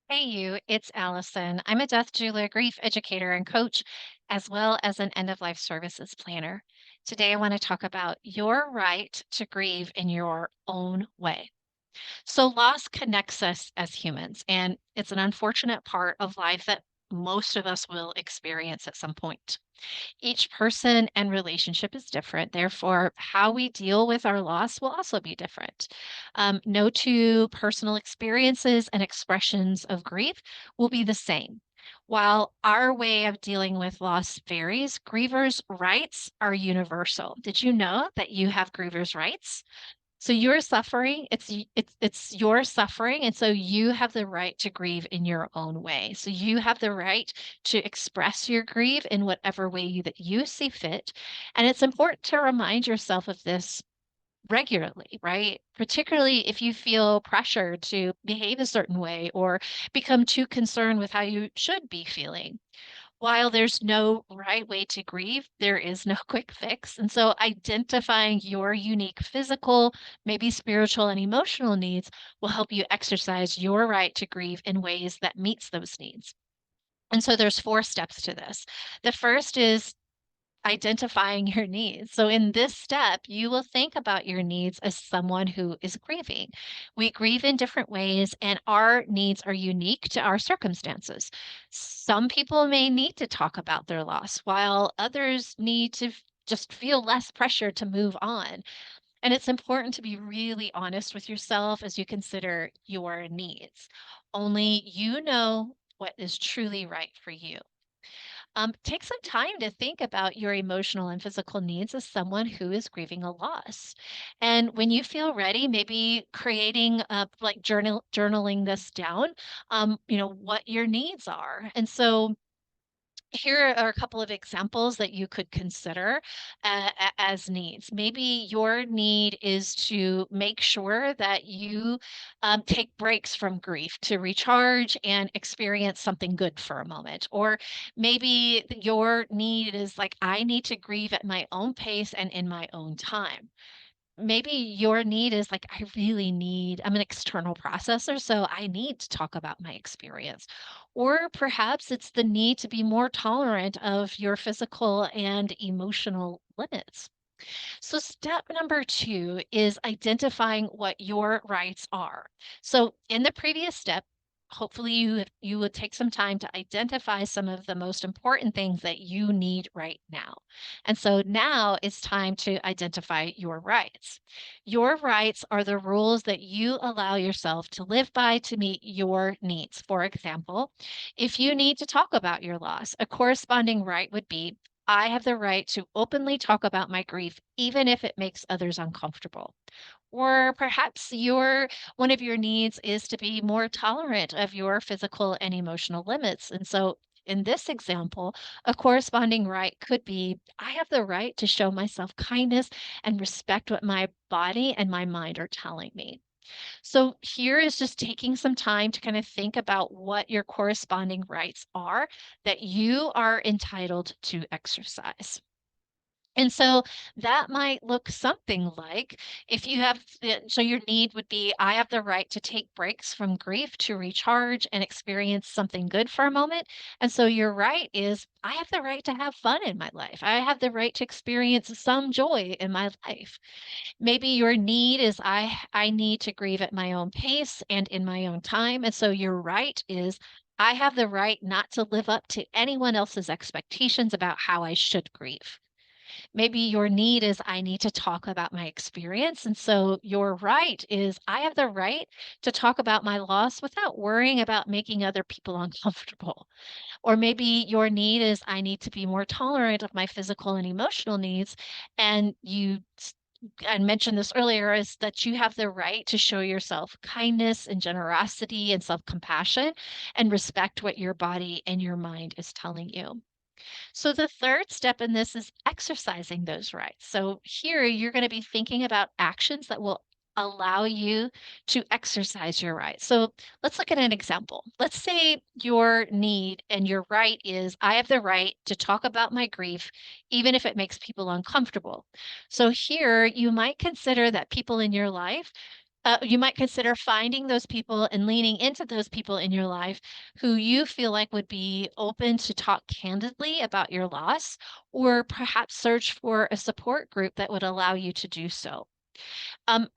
Hey you, it's Allison. I'm a death doula, grief educator, and coach, as well as an end of life services planner. Today, I want to talk about your right to grieve in your own way. So, loss connects us as humans, and it's an unfortunate part of life that most of us will experience at some point. Each person and relationship is different. Therefore, how we deal with our loss will also be different. No two personal experiences and expressions of grief will be the same. While our way of dealing with loss varies, grievers' rights are universal. Did you know that you have grievers' rights? So you're suffering, it's your suffering, and so you have the right to grieve in your own way. So you have the right to express your grief in whatever way that you see fit. And it's important to remind yourself of this regularly, right? Particularly if you feel pressure to behave a certain way or become too concerned with how you should be feeling. While there's no right way to grieve, there is no quick fix. And so identifying your unique physical, maybe spiritual and emotional needs will help you exercise your right to grieve in ways that meets those needs. And so there's 4 steps to this. The first is identifying your needs. So, in this step, you will think about your needs as someone who is grieving. We grieve in different ways, and our needs are unique to our circumstances. Some people may need to talk about their loss, while others need to just feel less pressure to move on. And it's important to be really honest with yourself as you consider your needs. Only you know what is truly right for you. Take some time to think about your emotional and physical needs as someone who is grieving a loss. And when you feel ready, maybe creating like journaling this down, what your needs are. And so here are a couple of examples that you could consider as needs. Maybe your need is to make sure that you take breaks from grief to recharge and experience something good for a moment. Or maybe your need is like, I need to grieve at my own pace and in my own time. Maybe your need is like, I'm an external processor, so I need to talk about my experience. Or perhaps it's the need to be more tolerant of your physical and emotional limits. So, step number 2 is identifying what your rights are. So, in the previous step, hopefully you would take some time to identify some of the most important things that you need right now. And so now it's time to identify your rights. Your rights are the rules that you allow yourself to live by to meet your needs. For example, if you need to talk about your loss, a corresponding right would be I have the right to openly talk about my grief, even if it makes others uncomfortable. Or perhaps one of your needs is to be more tolerant of your physical and emotional limits. And so in this example, a corresponding right could be I have the right to show myself kindness and respect what my body and my mind are telling me. So here is just taking some time to kind of think about what your corresponding rights are that you are entitled to exercise. And so that might look something like if you have so your need would be I have the right to take breaks from grief to recharge and experience something good for a moment. And so your right is I have the right to have fun in my life. I have the right to experience some joy in my life. Maybe your need is I need to grieve at my own pace and in my own time. And so your right is I have the right not to live up to anyone else's expectations about how I should grieve. Maybe your need is I need to talk about my experience. And so your right is I have the right to talk about my loss without worrying about making other people uncomfortable. Or maybe your need is I need to be more tolerant of my physical and emotional needs. And I mentioned this earlier is that you have the right to show yourself kindness and generosity and self compassion and respect what your body and your mind is telling you. So the third step in this is exercising those rights. So here you're going to be thinking about actions that will allow you to exercise your rights. So let's look at an example. Let's say your need and your right is I have the right to talk about my grief, even if it makes people uncomfortable. So here you might consider that people in your life You might consider finding those people and leaning into those people in your life who you feel like would be open to talk candidly about your loss, or perhaps search for a support group that would allow you to do so.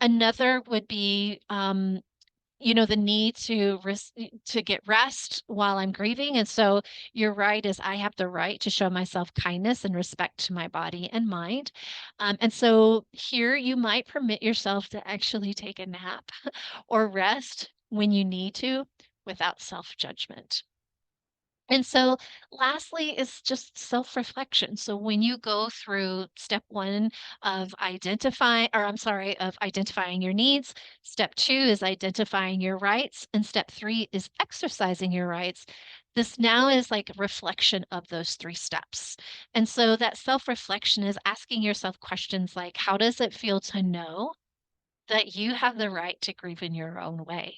Another would be, the need to get rest while I'm grieving, and so you're right, is I have the right to show myself kindness and respect to my body and mind, and so here you might permit yourself to actually take a nap or rest when you need to without self-judgment. And so lastly is just self-reflection. So when you go through step 1 of identifying your needs, step 2 is identifying your rights, and step 3 is exercising your rights. This now is like reflection of those 3 steps. And so that self-reflection is asking yourself questions like, how does it feel to know that you have the right to grieve in your own way?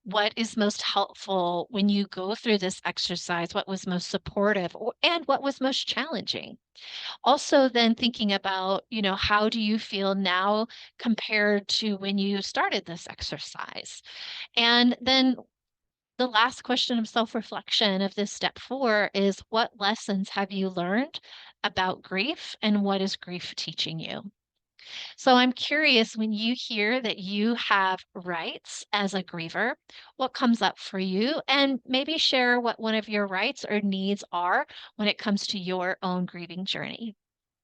What is most helpful when you go through this exercise? What was most supportive and what was most challenging? Also, then thinking about, how do you feel now compared to when you started this exercise? And then the last question of self reflection of this step 4 is, what lessons have you learned about grief and what is grief teaching you? So I'm curious, when you hear that you have rights as a griever, what comes up for you? And maybe share what one of your rights or needs are when it comes to your own grieving journey.